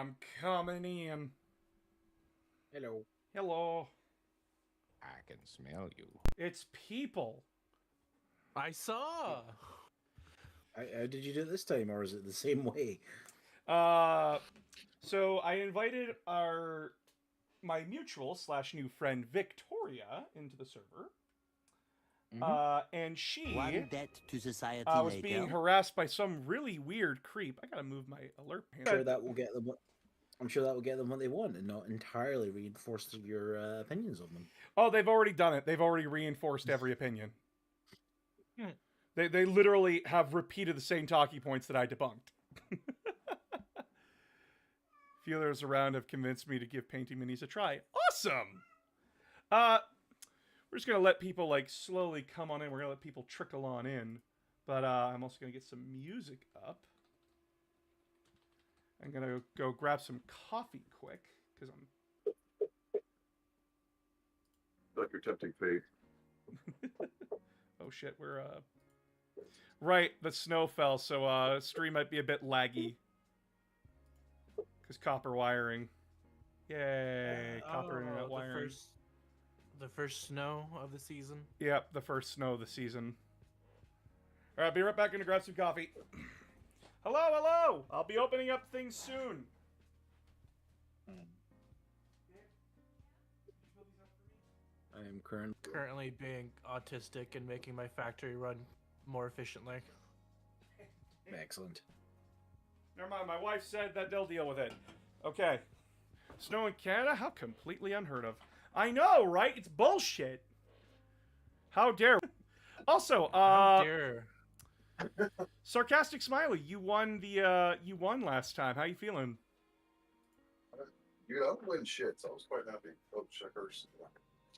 I'm coming in. Hello. Hello. I can smell you. It's people. I saw. How did you do it this time, or is it the same way? So I invited my mutual / new friend Victoria into the server. And she One debt to society was later. being harassed by some really weird creep. I gotta move my alert panel. I'm sure that will get them. I'm sure that will get them what they want, and not entirely reinforce your opinions on them. Oh, they've already done it. They've already reinforced every opinion. They literally have repeated the same talking points that I debunked. Feelers around have convinced me to give painting minis a try. Awesome! We're just gonna let people like slowly come on in. We're gonna let people trickle on in. But I'm also gonna get some music up. I'm gonna go grab some coffee quick, because I'm like your tempting fate. oh shit, we're right, the snow fell, so stream might be a bit laggy. Because copper wiring. Yay, copper internet wiring. The first snow of the season. Yep, the first snow of the season. Alright, I'll be right back. Gonna grab some coffee. Hello! I'll be opening up things soon. I am Currently being autistic and making my factory run more efficiently. excellent. Never mind, my wife said that they'll deal with it. Okay. Snow in Canada? How completely unheard of. I know, right? It's bullshit. How dare. Also, How dare. Sarcastic Smiley, you won last time. How you feeling? Dude, I don't win shit, so I was quite happy. Oh, checkers.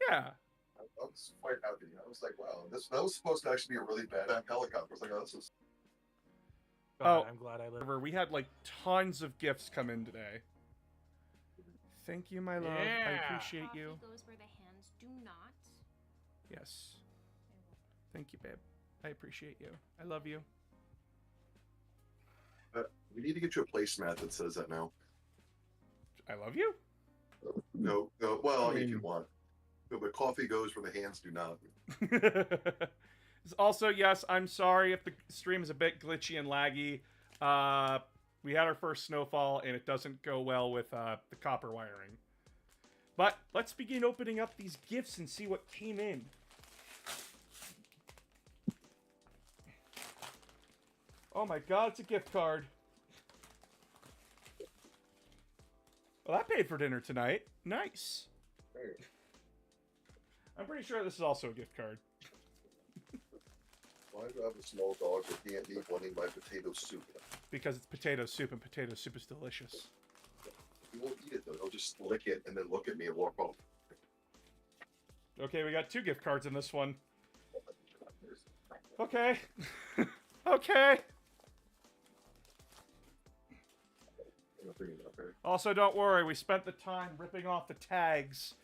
Yeah. I was quite happy. I was like, wow, that was supposed to actually be a really bad helicopter. I was like, oh, this is. God, I'm glad I lived. We had like tons of gifts come in today. Thank you, my love. I Yeah. appreciate you. Coffee goes where the hands do not. Yes. Thank you, babe. I appreciate you. I love you. We need to get you a placemat that says that now. I love you? No. Well, if you want. No, but coffee goes where the hands do not. Also, yes, I'm sorry if the stream is a bit glitchy and laggy. We had our first snowfall, and it doesn't go well with the copper wiring. But let's begin opening up these gifts and see what came in. Oh my god, it's a gift card. Well, I paid for dinner tonight. Nice. I'm pretty sure this is also a gift card. Why do I have a small dog that can't eat wanting my potato soup? Because it's potato soup, and potato soup is delicious. He won't eat it, though. He'll just lick it and then look at me and walk off. Okay, we got 2 gift cards in this one. Okay. Okay. Also, don't worry, we spent the time ripping off the tags,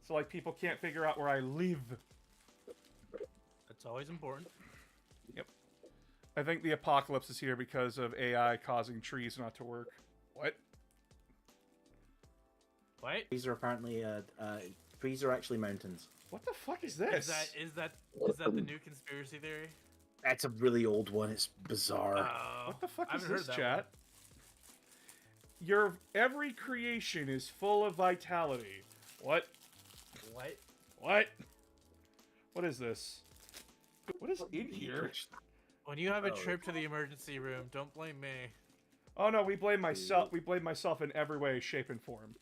so like people can't figure out where I live. That's always important. Yep. I think the apocalypse is here because of AI causing trees not to work. What? What? Trees are apparently trees are actually mountains. What the fuck is this? Is that the new conspiracy theory? That's a really old one. It's bizarre. What the fuck I is haven't this, heard that chat? Your every creation is full of vitality. What? What? What? What is this? What is in here? When you have a trip to the emergency room, don't blame me. Oh no, we blame myself. We blame myself in every way, shape, and form.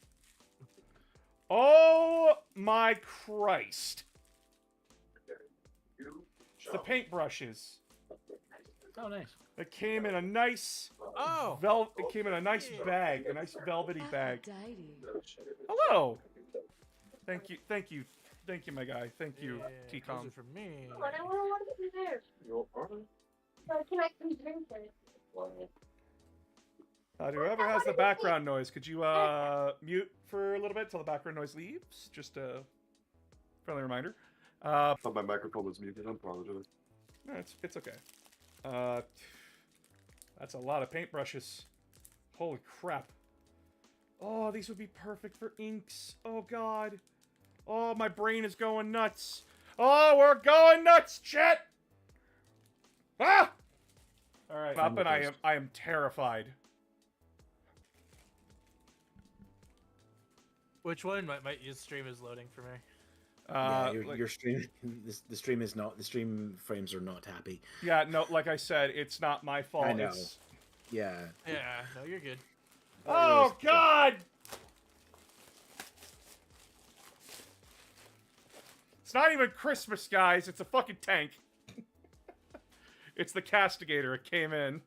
Oh my Christ! The paintbrushes. Oh, nice. It came in a nice It came in a nice bag, a nice velvety bag. Hello. Thank you, my guy. Thank you, Yeah, T-Com. those are for me. But I want to be there. So can I come drink it? Whoever has the background noise, could you mute for a little bit till the background noise leaves? Just a friendly reminder. I thought my microphone was muted. I apologize. No, it's okay. That's a lot of paintbrushes. Holy crap. Oh, these would be perfect for inks. Oh, God. Oh, my brain is going nuts. Oh, we're going nuts, chat! Ah! Alright, up and I am terrified. Which one? Your stream is loading for me. Yeah, Like- your stream. The stream is not. The stream frames are not happy. yeah, no, like I said, it's not my fault. I know. It's... Yeah. Yeah, no, you're good. Oh, God! It's not even Christmas, guys. It's a fucking tank. It's the Castigator. It came in.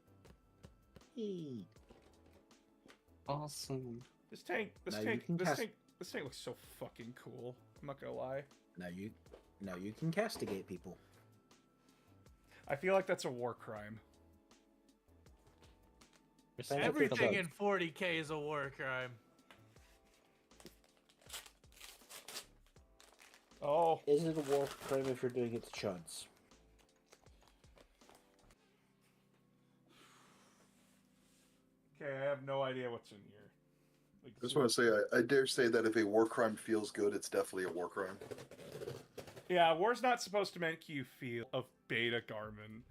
Awesome. This tank Now you can this tank looks so fucking cool. I'm not gonna lie. Now you can castigate people. I feel like that's a war crime. Respect Everything the in 40k is a war crime. Oh, Is it a war crime if you're doing it to chuds? okay. I have no idea what's in here. Like, I just want to say, I dare say that if a war crime feels good, it's definitely a war crime. yeah, war's not supposed to make you feel of Beta Garmin.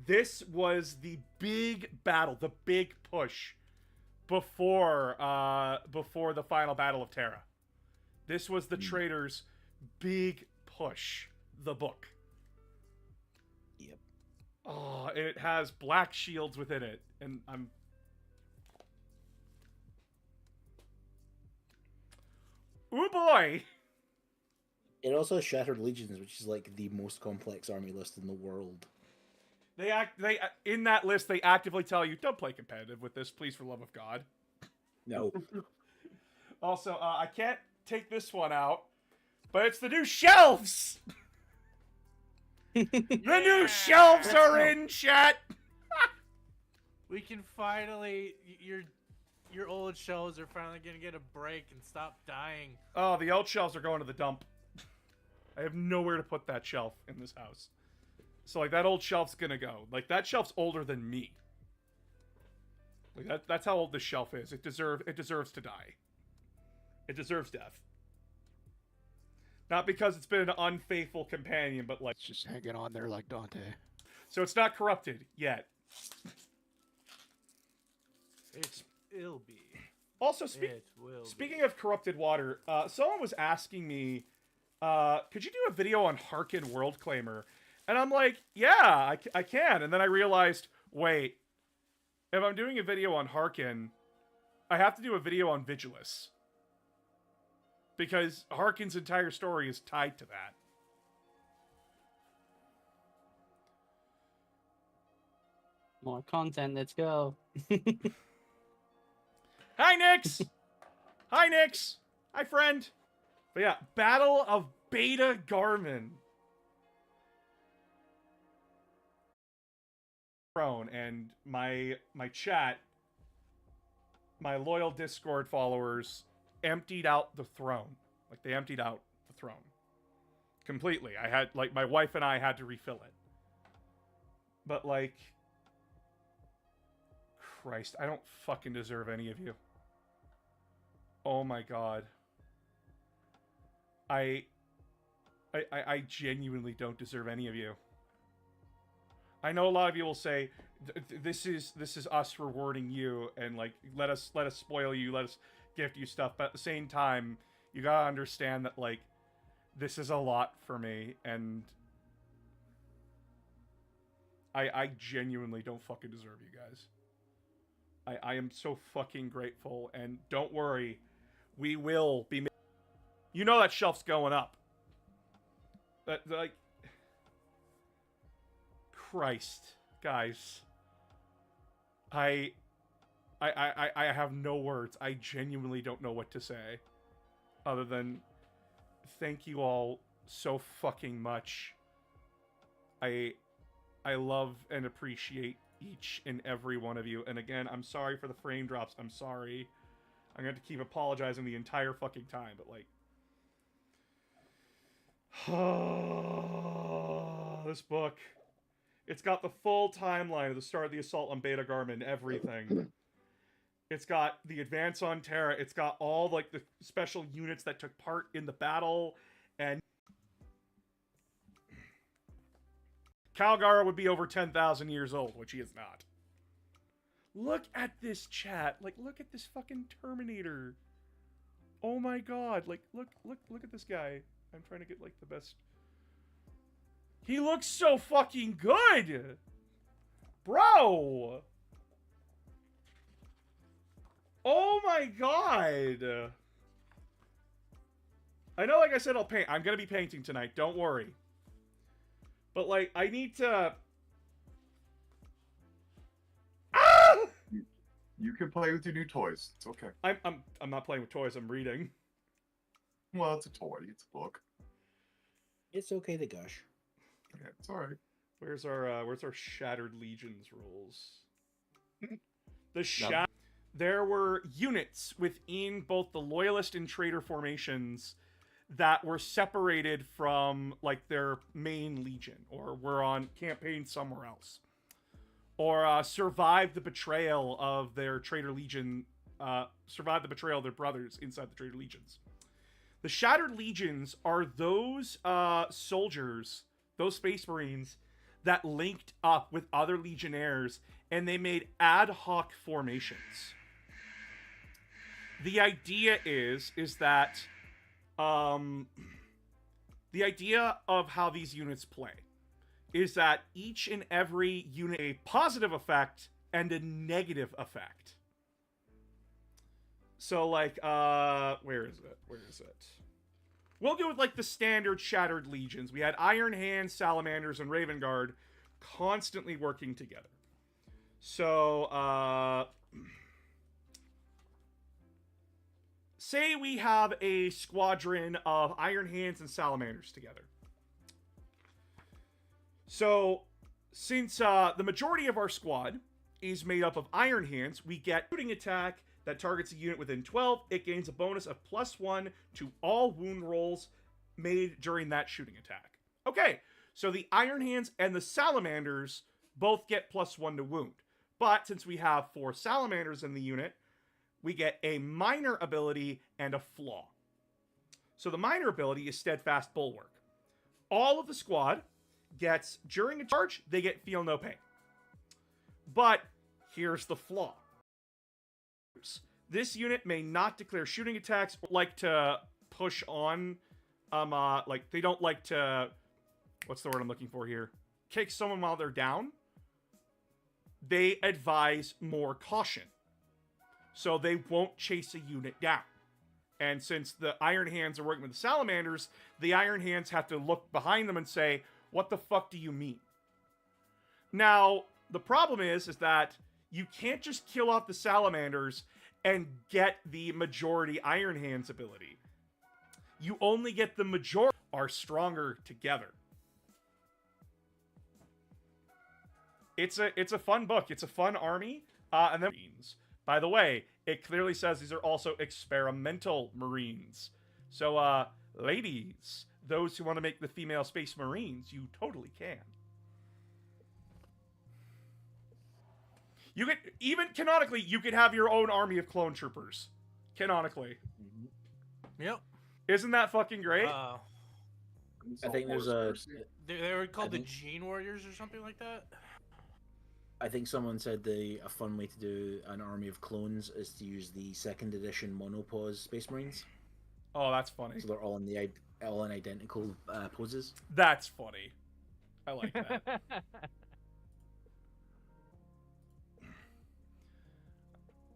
This was the big battle, the big push before the final battle of Terra. This was the traitors' big push, the book. Yep. Oh, and it has black shields within it, and I'm... Ooh boy! It also has Shattered Legions, which is like the most complex army list in the world. They in that list, they actively tell you, don't play competitive with this, please, for love of God. No. Also, I can't take this one out, but it's the new shelves! The new shelves are in, chat! We can finally your old shelves are finally gonna get a break and stop dying. Oh, the old shelves are going to the dump. I have nowhere to put that shelf in this house. So, like, that old shelf's gonna go. Like, that shelf's older than me. Like, that's how old this shelf is. It deserves to die. It deserves death. Not because it's been an unfaithful companion, but, like... It's just hanging on there like Dante. So it's not corrupted yet. It'll be. Also, It will. speaking of corrupted water, someone was asking me, could you do a video on Harkin Worldclaimer? And I'm like, yeah, I can. And then I realized, wait, if I'm doing a video on Harkin, I have to do a video on Vigilus. Because Harkin's entire story is tied to that. More content, let's go. Hi, Nix! Hi, Nix! Hi, friend! But yeah, Battle of Beta Garmin. And my chat, my loyal Discord followers, emptied out the throne. Like, they emptied out the throne. Completely. I had, like, my wife and I had to refill it. But, like... Christ, I don't fucking deserve any of you. Oh my god. I genuinely don't deserve any of you. I know a lot of you will say, this is us rewarding you, and like let us spoil you, let us gift you stuff. But at the same time, you gotta understand that like this is a lot for me, and I genuinely don't fucking deserve you guys. I am so fucking grateful, and don't worry, we will be. You know that shelf's going up. That like. Christ, guys. I have no words. I genuinely don't know what to say other than thank you all so fucking much. I love and appreciate each and every one of you. And again, I'm sorry for the frame drops. I'm sorry. I'm going to keep apologizing the entire fucking time, but like this book. It's got the full timeline of the start of the assault on Beta Garmin, everything. It's got the advance on Terra. It's got all like the special units that took part in the battle, and Calgara would be over 10,000 years old, which he is not. Look at this chat. Like, look at this fucking Terminator. Oh my god. Like, look at this guy. I'm trying to get like the best. He looks so fucking good, bro. Oh my god. I know, like I said, I'll paint. I'm gonna be painting tonight. Don't worry. But like, I need to. Ah! You can play with your new toys. It's okay. I'm not playing with toys. I'm reading. Well, it's a toy. It's a book. It's okay to gush. Yeah, it's all right. Where's our Shattered Legions rules? Yep. There were units within both the Loyalist and Traitor formations that were separated from like their main legion, or were on campaign somewhere else, or survived the betrayal of their Traitor Legion, survived the betrayal of their brothers inside the Traitor Legions. The Shattered Legions are those soldiers, those Space Marines that linked up with other Legionnaires, and they made ad hoc formations. The idea is that the idea of how these units play is that each and every unit a positive effect and a negative effect. So like where is it? We'll go with like the standard Shattered Legions. We had Iron Hands, Salamanders, and Raven Guard constantly working together. So say we have a squadron of Iron Hands and Salamanders together. So, since the majority of our squad is made up of Iron Hands, we get shooting attack that targets a unit within 12. It gains a bonus of +1 to all wound rolls made during that shooting attack. Okay, so the Iron Hands and the Salamanders both get +1 to wound. But since we have 4 Salamanders in the unit, we get a minor ability and a flaw. So the minor ability is Steadfast Bulwark. All of the squad gets, during a charge, they get Feel No Pain. But here's the flaw. This unit may not declare shooting attacks, or like to push on, like, they don't like to, what's the word I'm looking for here? Kick someone while they're down. They advise more caution. So they won't chase a unit down. And since the Iron Hands are working with the Salamanders, the Iron Hands have to look behind them and say, what the fuck do you mean? Now, the problem is that you can't just kill off the Salamanders and get the majority Iron Hands ability. You only get the majority are stronger together. It's a fun book. It's a fun army. And then by the way, it clearly says these are also experimental Marines. So, ladies, those who want to make the female Space Marines, you totally can. You could, even canonically, you could have your own army of clone troopers. Canonically. Yep. Isn't that fucking great? I think there's a. They were called the think- Gene Warriors or something like that. I think someone said a fun way to do an army of clones is to use the 2nd edition Monopause Space Marines. Oh, that's funny. So they're all in identical poses. That's funny. I like that.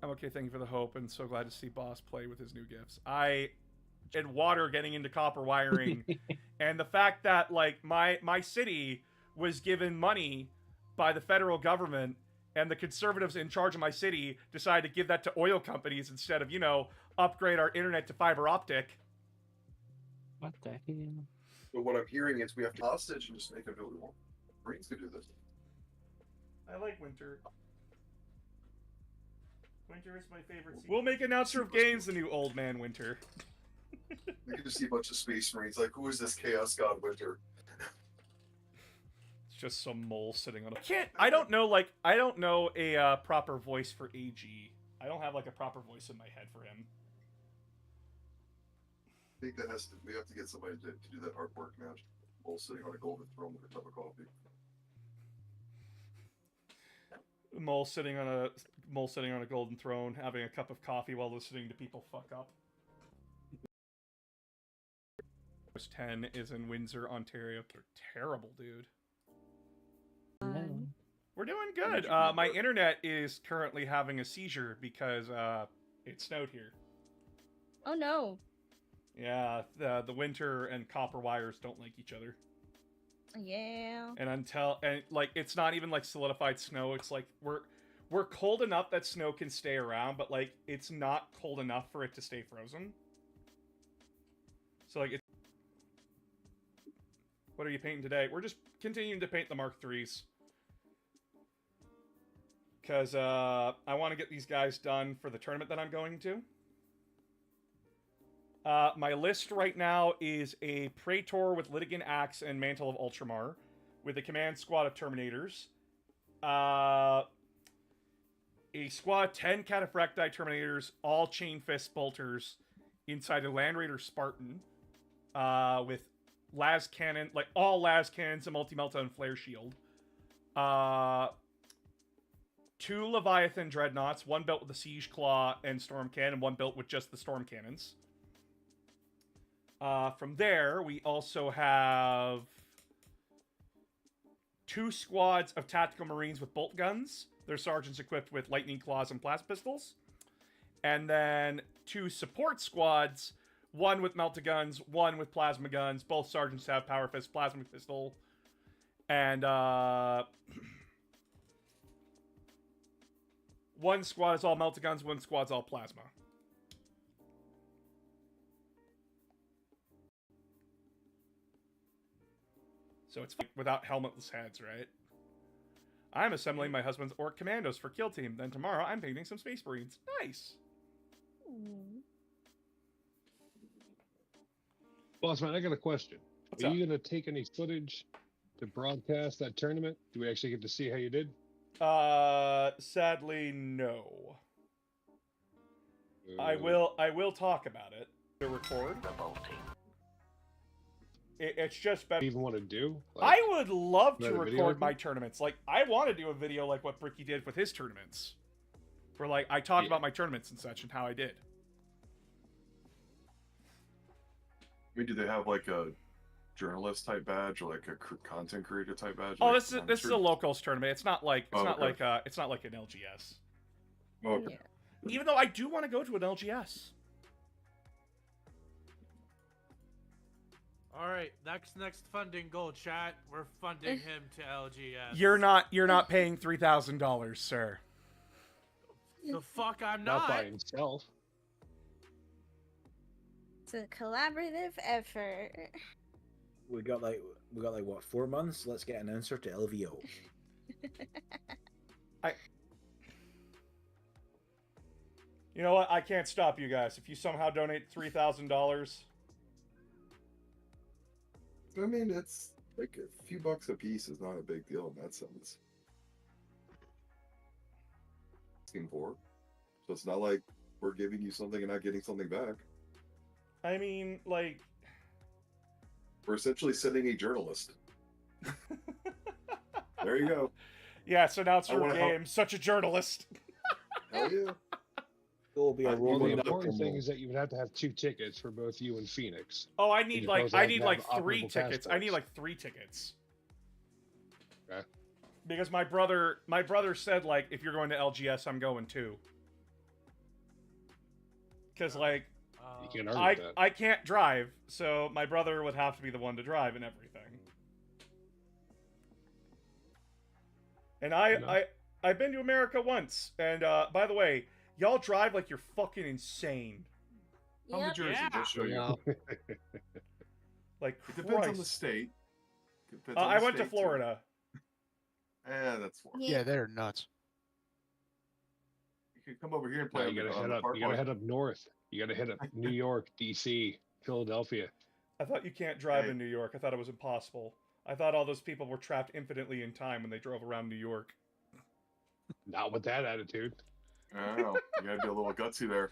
I'm okay, thank you for the hope, and so glad to see Boss play with his new gifts. And water getting into copper wiring, and the fact that like my city was given money by the federal government, and the conservatives in charge of my city decided to give that to oil companies instead of, you know, upgrade our internet to fiber optic. What the hell? But what I'm hearing is we have to hostage and just make it really want. Marines to do this. I like winter. Winter is my favorite season. We'll make announcer of games the new old man Winter. You can just see a bunch of Space Marines like, who is this Chaos God Winter? It's just some mole sitting on a... I don't know a proper voice for AG. I don't have like a proper voice in my head for him. I think we have to get somebody to do that artwork now. All sitting on a golden throne with a cup of coffee. Mole sitting on a golden throne, having a cup of coffee while listening to people fuck up. 10 is in Windsor, Ontario. They're terrible, dude. We're doing good. My internet is currently having a seizure because it snowed here. Oh no. Yeah, the winter and copper wires don't like each other. Yeah. And like it's not even like solidified snow. It's like we're cold enough that snow can stay around, but like it's not cold enough for it to stay frozen. So like what are you painting today? We're just continuing to paint the Mark IIIs. Because I want to get these guys done for the tournament that I'm going to. My list right now is a Praetor with Litigan Axe and Mantle of Ultramar, with a command squad of Terminators. A squad of 10 Cataphracti Terminators, all Chain Fist Bolters, inside a Land Raider Spartan, with Las Cannon, like all Las Cannons, a Multi-Melta and Flare Shield. 2 Leviathan Dreadnoughts, one built with the Siege Claw and Storm Cannon, one built with just the Storm Cannons. From there, we also have 2 squads of Tactical Marines with bolt guns. Their sergeants equipped with Lightning Claws and Plasma Pistols. And then 2 support squads, one with Melta Guns, one with Plasma Guns. Both sergeants have Power Fist, Plasma Pistol. And, one squad is all Melta Guns, one squad's all Plasma. So it's without helmetless heads, right? I'm assembling my husband's Orc Commandos for Kill Team. Then tomorrow I'm painting some Space Marines. Nice! Bossman, I got a question. What's Are up? you going to take any footage to broadcast that tournament? Do we actually get to see how you did? Sadly, no. I will talk about it. To record. It's just better. Do you even want to do? I would love to another video record with my me? tournaments. Like, I want to do a video like what Bricky did with his tournaments. Where, like, I talk about my tournaments and such and how I did. I mean, do they have like a journalist type badge or like a content creator type badge? Oh, like, this is a locals tournament. It's not like Oh, okay. it's not like an LGS. Oh, okay. Yeah. Even though I do want to go to an LGS. All right, next funding goal, chat. We're funding him to LGS. You're not paying $3,000, sir. The fuck I'm Not not. by himself. It's a collaborative effort. We got like what, 4 months? Let's get an answer to LVO. You know what? I can't stop you guys. If you somehow donate $3,000, I mean, it's like a few bucks a piece is not a big deal in that sense. Asking for, so it's not like we're giving you something and not getting something back. I mean, like, We're essentially sending a journalist. There you go. yeah. So now it's I your wanna help- game. Such a journalist. Hell yeah. It will be a Well, Well, the rolling important thing promo. is that you would have to have 2 tickets for both you and Phoenix. Oh, I need you like both I have need to like have 3 operable tickets. I need passports. like 3 tickets. Okay. Because my brother said like if you're going to LGS, I'm going too. Because like You can't argue with that. I can't drive, so my brother would have to be the one to drive and everything. And No. I've been to America once, and by the way, y'all drive like you're fucking insane. On the Yep. Jersey, Yeah. they'll show you. No. Like It depends on the Christ. state. Depends on I the went to state, too. Florida. That's Florida. Yeah. Yeah, they're nuts. You can come over here and No, play you on gotta the head up. park You gotta lot. head up north. You gotta hit up New York, DC, Philadelphia. I thought you can't drive Hey. in New York. I thought it was impossible. I thought all those people were trapped infinitely in time when they drove around New York. Not with that attitude. I don't know. You gotta be a little gutsy there.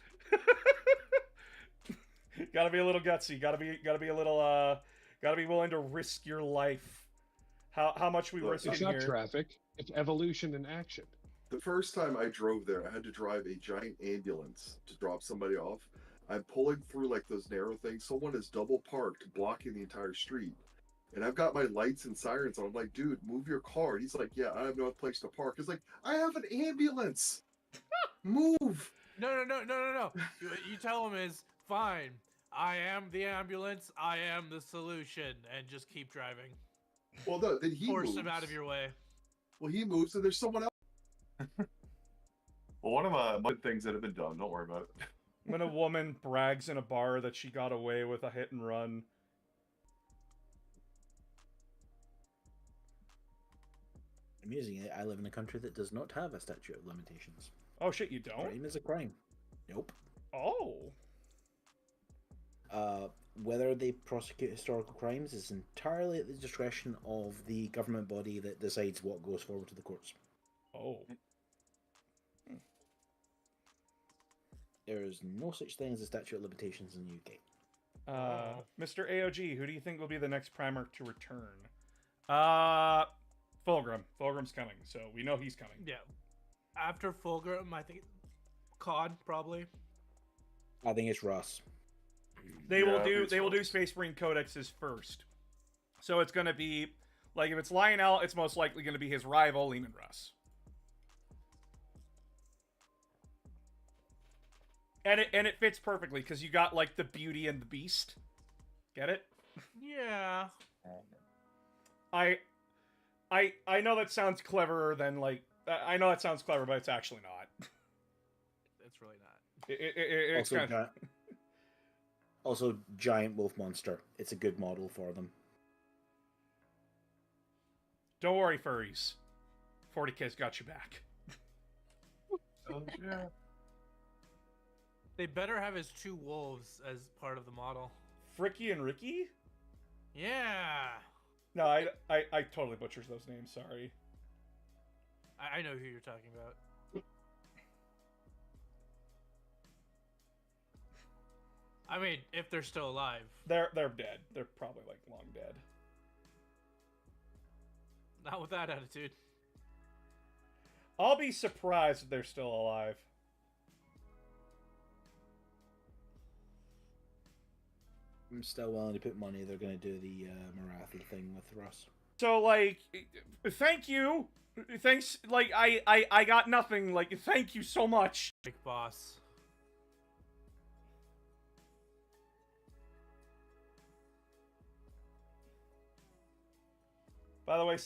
Gotta be a little gutsy. Gotta be a little. Gotta be willing to risk your life. How much we Look, risk It's in not here? traffic. It's evolution in action. The first time I drove there, I had to drive a giant ambulance to drop somebody off. I'm pulling through like those narrow things. Someone is double parked, blocking the entire street. And I've got my lights and sirens on. I'm like, dude, move your car. And he's like, yeah, I have no place to park. It's like, I have an ambulance. Move. No. You tell him is fine. I am the ambulance. I am the solution, and just keep driving. Well, no, then he Force moves. him out of your way. Well, he moves, and there's someone else. Well, one of my things that have been done. Don't worry about it. When a woman brags in a bar that she got away with a hit and run. Amusingly, I live in a country that does not have a statute of limitations. Oh shit, you don't? Crime is a crime. Nope. Oh. Whether they prosecute historical crimes is entirely at the discretion of the government body that decides what goes forward to the courts. Oh. There is no such thing as a statute of limitations in the UK. Mr. AOG, who do you think will be the next Primarch to return? Fulgrim. Fulgrim's coming, so we know he's coming. Yeah. After Fulgrim, I think COD probably. I think it's Russ. They will do Space Marine Codexes first. So it's gonna be like if it's Lionel, it's most likely gonna be his rival, Leman Russ. And it fits perfectly because you got like the Beauty and the Beast. Get it? Yeah. I know that sounds cleverer than like I know that sounds clever, but it's actually not. It's really not. It's Also, kind of... also, giant wolf monster. It's a good model for them. Don't worry, furries. 40K's got you back. Oh, yeah. They better have his 2 wolves as part of the model. Fricky and Ricky? Yeah. No, I totally butchers those names. Sorry. I know who you're talking about. I mean, if they're still alive. They're dead. They're probably like long dead. Not with that attitude. I'll be surprised if they're still alive. I'm still willing to put money they're going to do the Marathi thing with Russ. So like, thank you. Thanks. Like I got nothing. Like thank you so much. Big boss. By the way,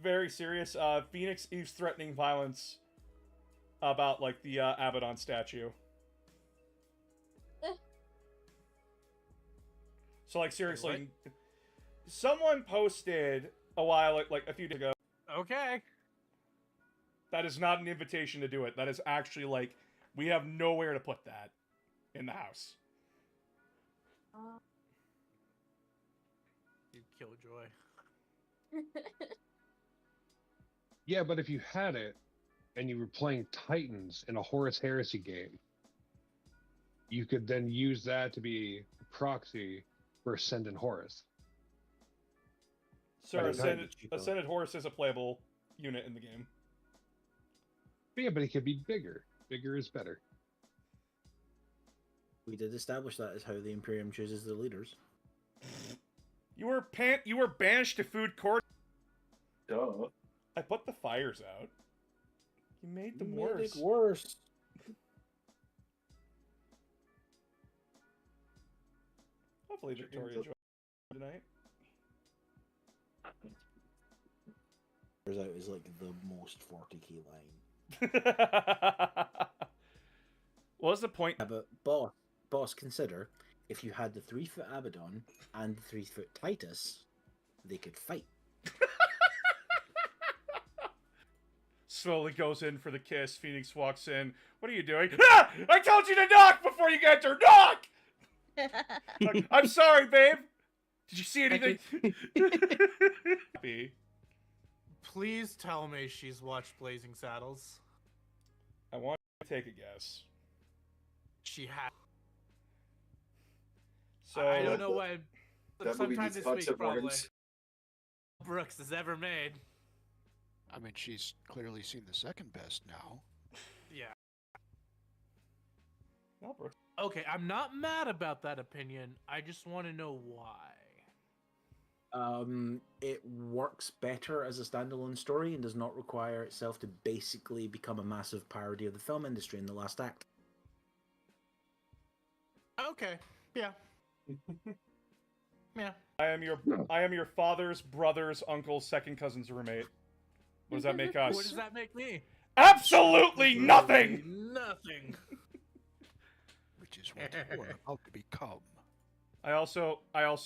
very serious. Phoenix is threatening violence about like the Abaddon statue. So like seriously, someone posted a while like a few days ago. Okay. That is not an invitation to do it. That is actually like we have nowhere to put that in the house. You killjoy. Yeah, but if you had it and you were playing Titans in a Horus Heresy game, you could then use that to be a proxy for Ascendant Horus. So Right, Ascended Horus is a playable unit in the game. But yeah, but it could be bigger. Bigger is better. We did establish that as how the Imperium chooses the leaders. You were banished to food court. Duh. I put the fires out. You made them Made worse. it worse. Hopefully Victoria joined tonight. Turns out it was like the most 40k line. What was the point? Yeah, but boss, consider if you had the 3-foot Abaddon and the 3-foot Titus, they could fight. Slowly goes in for the kiss. Phoenix walks in. What are you doing? Ah! I told you to knock before you enter. Knock! I'm sorry, babe. Did you see anything? Please tell me she's watched Blazing Saddles. I want to take a guess. She had. So I don't know when. That movie Sometime needs this concept week, probably. ones. Brooks has ever made. I mean, she's clearly seen the second best now. Yeah. No, Brooks. Okay, I'm not mad about that opinion. I just want to know why. It works better as a standalone story and does not require itself to basically become a massive parody of the film industry in the last act. Okay. Yeah. Yeah. I am your father's brother's uncle's second cousin's roommate. What does that make us? What does that make me? Absolutely nothing. Nothing. Which is what we're about to become. I also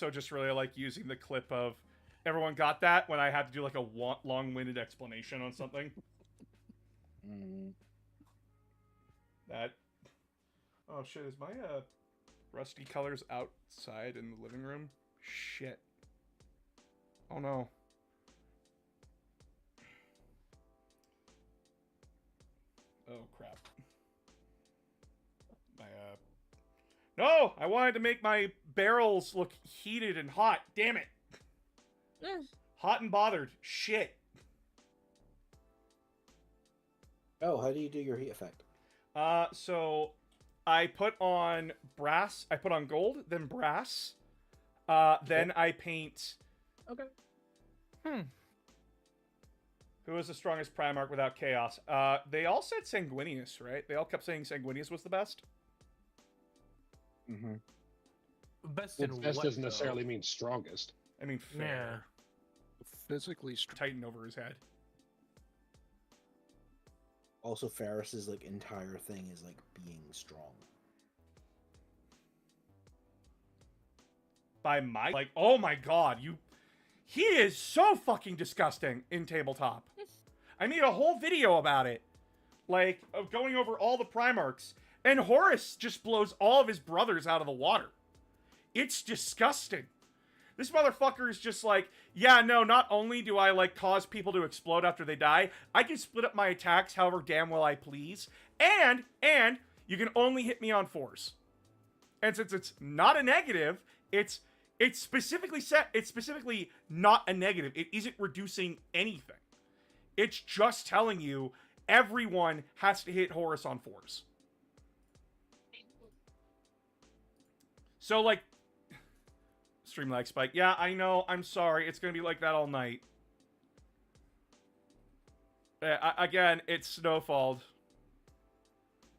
just really like using the clip of everyone got that when I had to do like a long-winded explanation on something. That. Oh shit! Is my rusty colors outside in the living room? Shit. Oh no. Oh crap. My No! I wanted to make my barrels look heated and hot. Damn it. Hot and bothered. Shit. Oh, how do you do your heat effect? So I put on brass. I put on gold, then brass. Then I paint. Okay. Who is the strongest Primarch without chaos? They all said Sanguinius, right? They all kept saying Sanguinius was the best. Mm-hmm. Best Well, in best what, doesn't though? necessarily mean strongest. I mean, fair. Physically strong. Titan over his head. Also, Ferris's like entire thing is like being strong. By my like, oh my god, he is so fucking disgusting in tabletop. I made a whole video about it, like of going over all the Primarchs, and Horus just blows all of his brothers out of the water. It's disgusting. This motherfucker is just like, yeah, no, not only do I like cause people to explode after they die, I can split up my attacks however damn well I please, and you can only hit me on 4s. And since it's not a negative, it's specifically not a negative. It isn't reducing anything. It's just telling you everyone has to hit Horus on 4s. So, like, stream like Spike. Yeah, I know. I'm sorry. It's going to be like that all night. Again, it's snowfalled.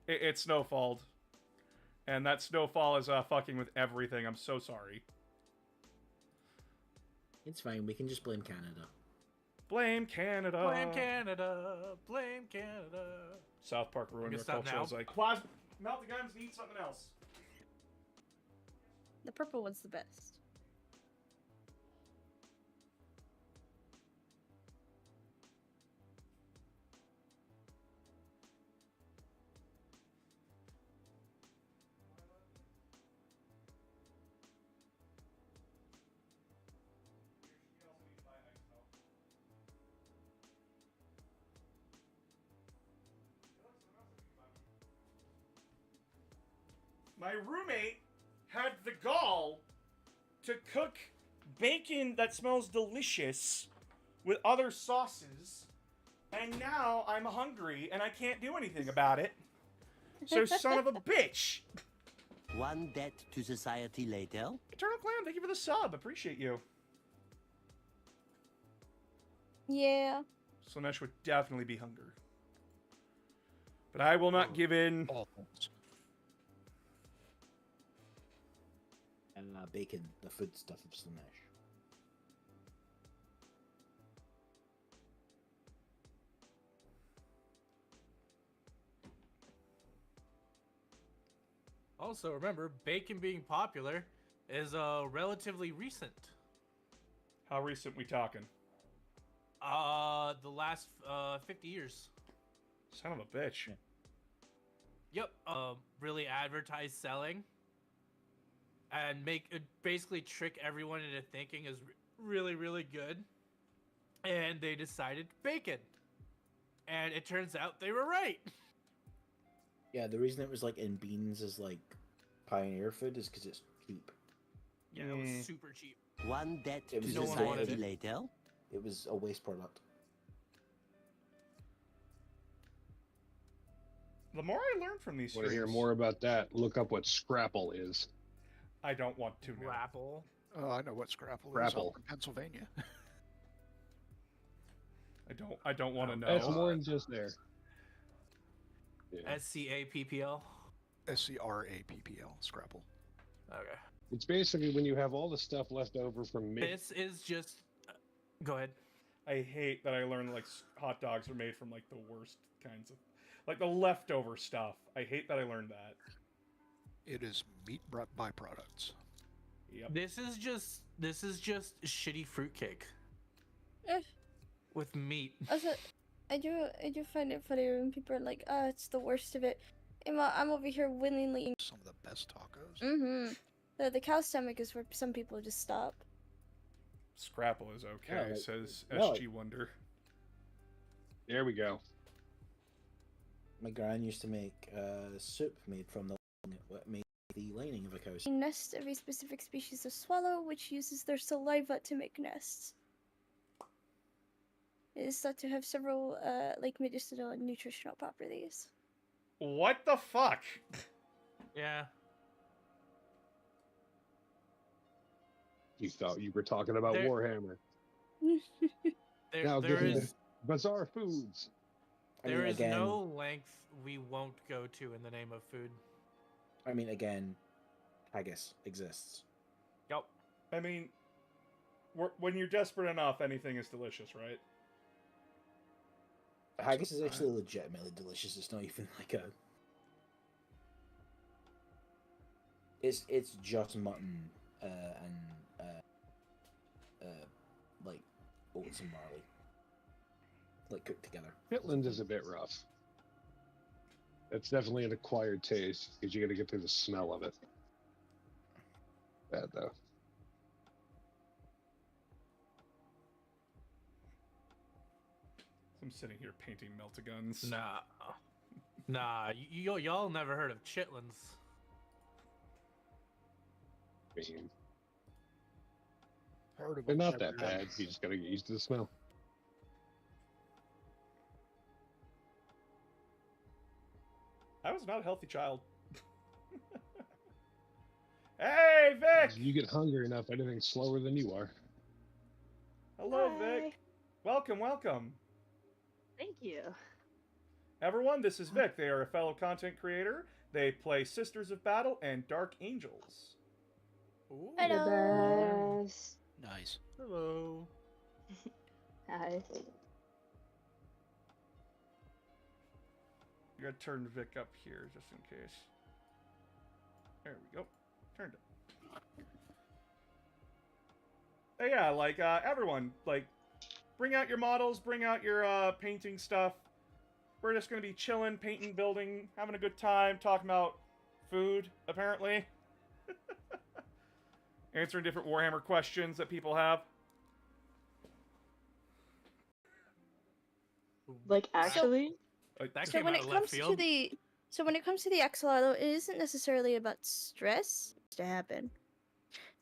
It's snowfalled. And that snowfall is fucking with everything. I'm so sorry. It's fine. We can just blame Canada. Blame Canada. Blame Canada. Blame Canada. South Park ruined You their stop culture. now? I was like, plasma, melt the guns, need something else. The purple one's the best. My roommate had the gall to cook bacon that smells delicious with other sauces, and now I'm hungry and I can't do anything about it. So son of a bitch. One debt to society later. Eternal Clan, thank you for the sub. Appreciate you. Yeah. Slanesh would definitely be hunger. But I will not give in. All things. And bacon, the food stuff of Slanesh. Also, remember, bacon being popular is relatively recent. How recent we talking? The last 50 years. Son of a bitch. Yep. Really advertise selling and basically trick everyone into thinking is really, really good. And they decided bacon. And it turns out they were right. Yeah, the reason it was like in beans as like pioneer food is because it's cheap. Yeah, it was Mm. super cheap. One debt It to was No one wanted society it. later. It was a waste product. The more I learn from these Want to hear streams, more about that? Look up what Scrapple is. I don't want to know. Rapple. Oh, I know what Scrapple is. Scrapple. I'm from Pennsylvania. I don't want to know. That's more than just there. Yeah. SCAPPL. SCRAPPL. Scrapple. Okay. It's basically when you have all the stuff left over from me. This is just. Go ahead. I hate that I learned like hot dogs are made from like the worst kinds of, like the leftover stuff. I hate that I learned that. It is meat byproducts. Yep. This is just shitty fruitcake Eh. with meat. Also, I do find it funny when people are like, "Oh, it's the worst of it." And while I'm over here willingly. Some of the best tacos. Mm-hmm. The cow stomach is where some people just stop. Scrapple is okay, Yeah, like- says no, SG Wonder. There we go. My gran used to make soup made from the lining of a cow's. Nest of a specific species of swallow, which uses their saliva to make nests. It is thought to have several like medicinal and nutritional properties. What the fuck? Yeah. You thought you were talking about There- Warhammer. Now There give me is Bizarre Foods. I mean, there is again, no length we won't go to in the name of food. I mean, again, haggis exists. Yep. I mean, when you're desperate enough, anything is delicious, right? Haggis is actually legitimately delicious. It's not even like a. It's just mutton and like oats and barley, like cooked together. Finland is a bit rough. It's definitely an acquired taste because you got to get through the smell of it. Bad though. I'm sitting here painting Meltaguns. Nah. Y'all never heard of chitlins. I mean, Heard of they're it, not never that heard. bad. You just got to get used to the smell. I was not a healthy child. Hey, Vic! You get hungry enough, anything's slower than you are. Hello, Hi. Vic. Welcome, welcome. Thank you. Everyone, this is Vic. They are a fellow content creator. They play Sisters of Battle and Dark Angels. Ooh. Hello. Best. Nice. Hello. Hi. You gotta turn Vic up here just in case. There we go. Turned it. Hey, yeah, like, everyone, like, bring out your models, bring out your, painting stuff. We're just gonna be chilling, painting, building, having a good time, talking about food, apparently. Answering different Warhammer questions that people have. Like, actually? Like, That So came when out it of left comes to field. the axolotl, it isn't necessarily about stress to happen.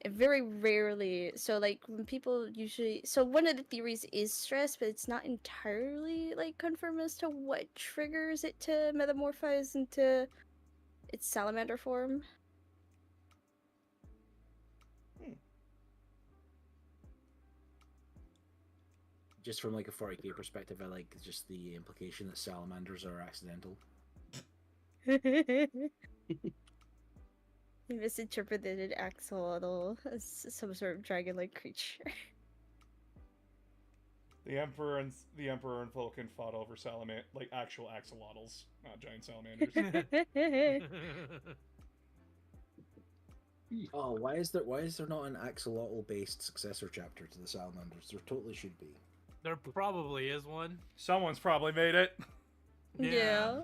It very rarely. So like when people usually, so one of the theories is stress, but it's not entirely like confirmed as to what triggers it to metamorphose into its salamander form. Just from like a 40k perspective, I like just the implication that salamanders are accidental. Misinterpreted axolotl as some sort of dragon-like creature. the Emperor and Vulcan fought over like actual axolotls, not giant salamanders. Oh, why is there not an axolotl based successor chapter to the salamanders? There totally should be. There probably is one. Someone's probably made it. Yeah.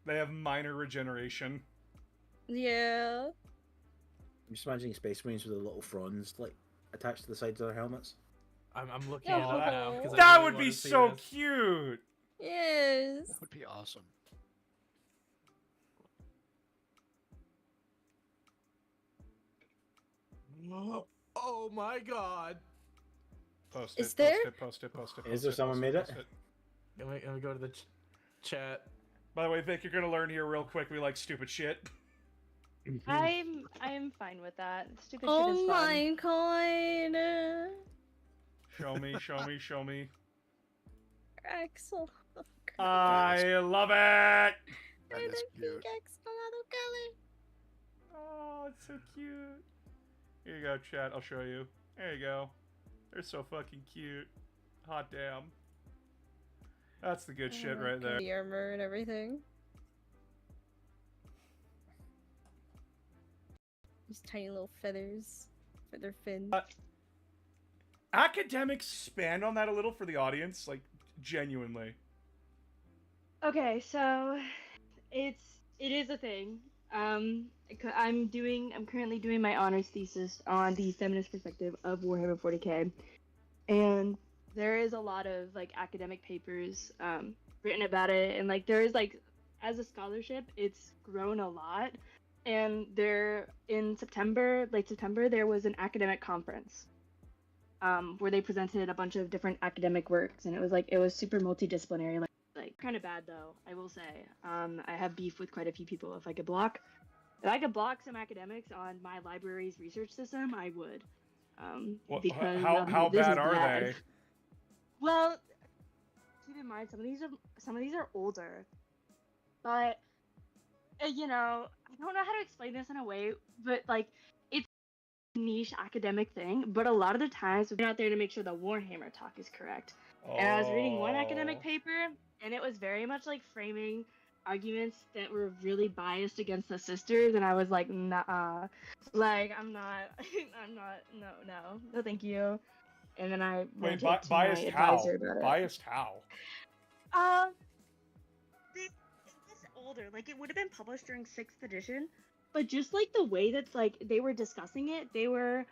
They have minor regeneration. Yeah. I'm just imagining space marines with the little fronds like attached to the sides of their helmets. I'm looking Oh, it up now. 'Cause I That really would be wanna see so this. cute. Yes. That would be awesome. Oh my god. Post Is it, there? post it. Is there someone made it? Let me go to the chat. By the way, Vic, you're gonna learn here real quick. We like stupid shit. I'm fine with that. Stupid shit Oh is fun. my god. Show me. Axel. I love it. That I is don't cute. think Axel out of color. Oh, it's so cute. Here you go, chat. I'll show you. There you go. They're so fucking cute. Hot damn. That's the good shit right there. The armor and everything. These tiny little feathers for their fins. Academics expand on that a little for the audience, like genuinely. Okay, so it is a thing. I'm currently doing my honors thesis on the feminist perspective of Warhammer 40k, and there is a lot of like academic papers written about it, and like there is like as a scholarship, it's grown a lot. And there in late September, there was an academic conference where they presented a bunch of different academic works, and it was super multidisciplinary. Like kind of bad though, I will say. I have beef with quite a few people. If I could block some academics on my library's research system, I would. Because how this bad is are bad. they? Well, keep in mind some of these are older, but you know, I don't know how to explain this in a way, but like it's a niche academic thing. But a lot of the times we're out there to make sure the Warhammer talk is correct. And I was reading one academic paper, and it was very much like framing arguments that were really biased against the sisters, and I was like, nah, like I'm not, no, thank you. And then I went to my biased how? advisor about it. Biased how? It's older, like it would have been published during 6th edition, but just like the way that like they were discussing it, they were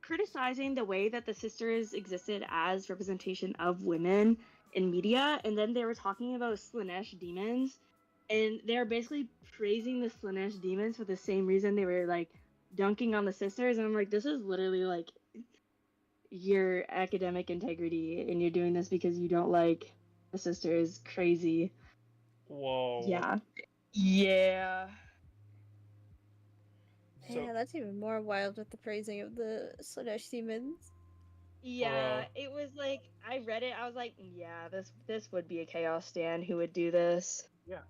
criticizing the way that the sisters existed as representation of women in media, and then they were talking about Slaanesh demons, and they were basically praising the Slaanesh demons for the same reason they were like dunking on the sisters, and I'm like, this is literally like your academic integrity, and you're doing this because you don't like the sisters. Crazy. Whoa. Yeah. So- Yeah, that's even more wild with the praising of the Slaanesh demons. Yeah, it was like I read it. I was like, yeah, this would be a Chaos Stand who would do this. Yeah.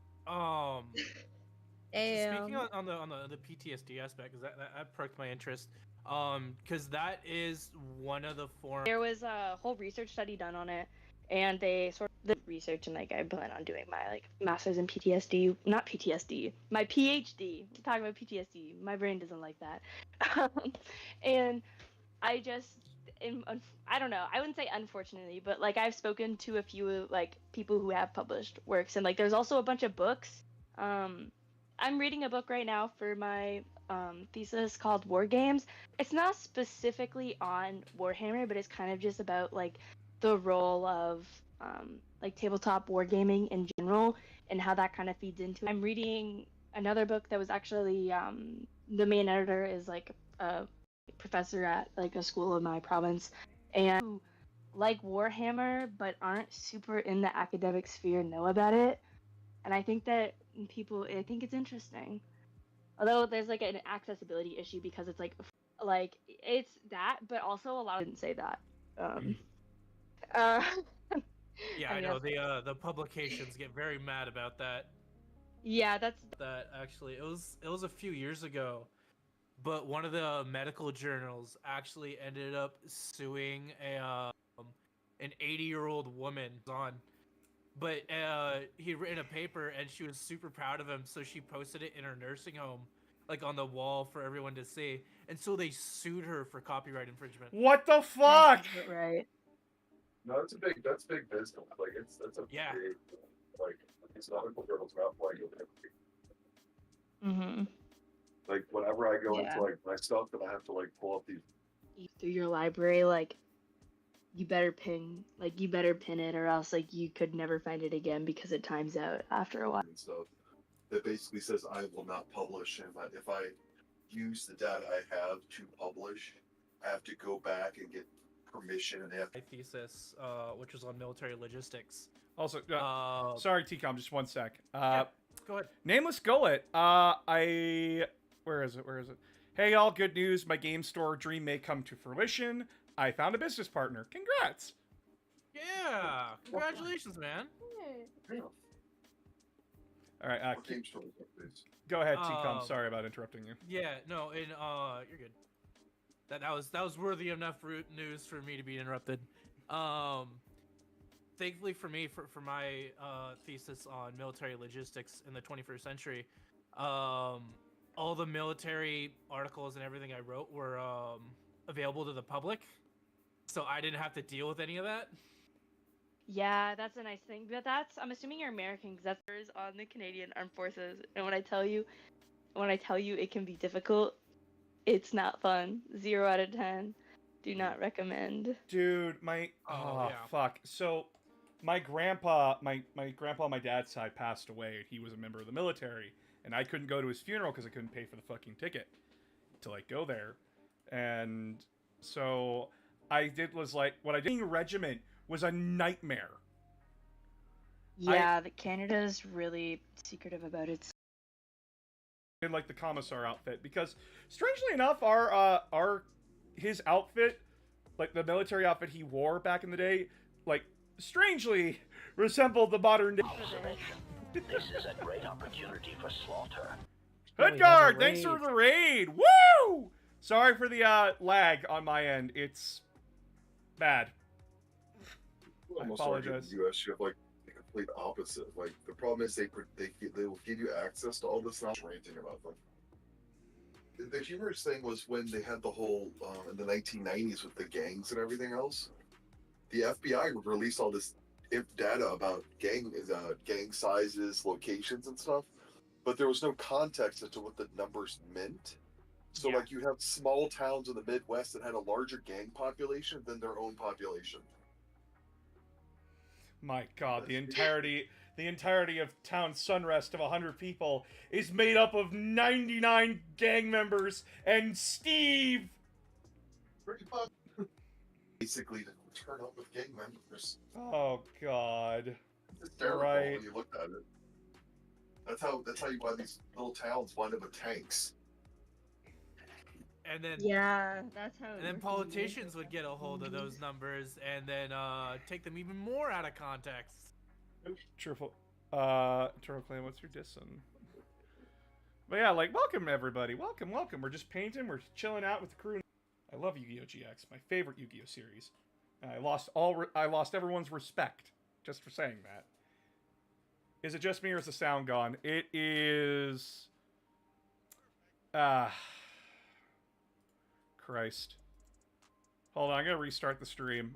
Damn. Speaking on the PTSD aspect, because that perked my interest. Because that is one of the forms. There was a whole research study done on it, and they sort of did research, and like I plan on doing my like master's in PTSD, not PTSD, my PhD. I'm talking about PTSD. My brain doesn't like that. And I don't know. I wouldn't say unfortunately, but like I've spoken to a few like people who have published works, and like there's also a bunch of books. I'm reading a book right now for my thesis called War Games. It's not specifically on Warhammer, but it's kind of just about like the role of like tabletop wargaming in general and how that kind of feeds into it. I'm reading another book that was actually the main editor is like a professor at like a school in my province, and who like Warhammer but aren't super in the academic sphere know about it. And I think that I think it's interesting. Although there's like an accessibility issue because it's like it's that, but also a lot didn't say that. Yeah, I know the publications get very mad about that. Yeah, that's that actually. It was a few years ago, but one of the medical journals actually ended up suing an 80-year-old woman on. But he'd written a paper, and she was super proud of him, so she posted it in her nursing home, like on the wall for everyone to see. And so they sued her for copyright infringement. What the fuck? Right. No, that's big business. Like that's a Yeah. big, like these medical journals are not playing with everything. Mm-hmm. Like whenever I go Yeah. into like my stuff, and I have to like pull up these. Through your library, like you better pin it, or else like you could never find it again because it times out after a while. And stuff that basically says I will not publish, and that if I use the data I have to publish. I have to go back and get permission, and they have My thesis, which was on military logistics. Also, sorry, TCOM, just one sec. Yeah, go ahead. Nameless Gullet. Where is it? Where is it? Hey, all, good news. My game store dream may come to fruition. I found a business partner. Congrats. Yeah, congratulations, man. All right, What game store is that, please? go ahead, TCOM. Sorry about interrupting you. Yeah, no, and you're good. That was worthy enough news for me to be interrupted. Thankfully for me, for my thesis on military logistics in the 21st century, all the military articles and everything I wrote were available to the public, so I didn't have to deal with any of that. Yeah, that's a nice thing. But I'm assuming you're American because that's on the Canadian Armed Forces. And when I tell you it can be difficult, it's not fun. 0 out of 10. Do not recommend. Dude, yeah. fuck. So, my grandpa on my dad's side passed away. He was a member of the military, and I couldn't go to his funeral because I couldn't pay for the fucking ticket to like go there. And so what I did in regiment was a nightmare. Yeah, Canada's really secretive about it. In like the commissar outfit, because strangely enough, his outfit, like the military outfit he wore back in the day, like strangely resembled the modern day. This is a great opportunity for slaughter. Hoodguard, thanks for the raid. Woo! Sorry for the lag on my end. It's bad. I apologize. In the US, you have like the complete opposite. Like the problem is they will give you access to all this knowledge. Ranting about them. The humorous thing was when they had the whole in the 1990s with the gangs and everything else. The FBI would release all this data about gang sizes, locations, and stuff, but there was no context as to what the numbers meant. So, like, you have small towns in the Midwest that had a larger gang population than their own population. My God, the entirety of town Sunrest of 100 people is made up of 99 gang members and Steve. Pretty fun. Basically, to turn up with gang members. Oh God. It's terrible Right. when you look at it. That's how you buy these little towns wind up with tanks. And then That's how. And then politicians would get a hold of those numbers and then take them even more out of context. Turtle Clan, what's your diss on? But yeah, like, welcome everybody. Welcome. We're just painting, we're chilling out with the crew. I love Yu-Gi-Oh! GX, my favorite Yu-Gi-Oh! Series. And I lost everyone's respect just for saying that. Is it just me or is the sound gone? It is... Christ. Hold on, I'm gonna restart the stream.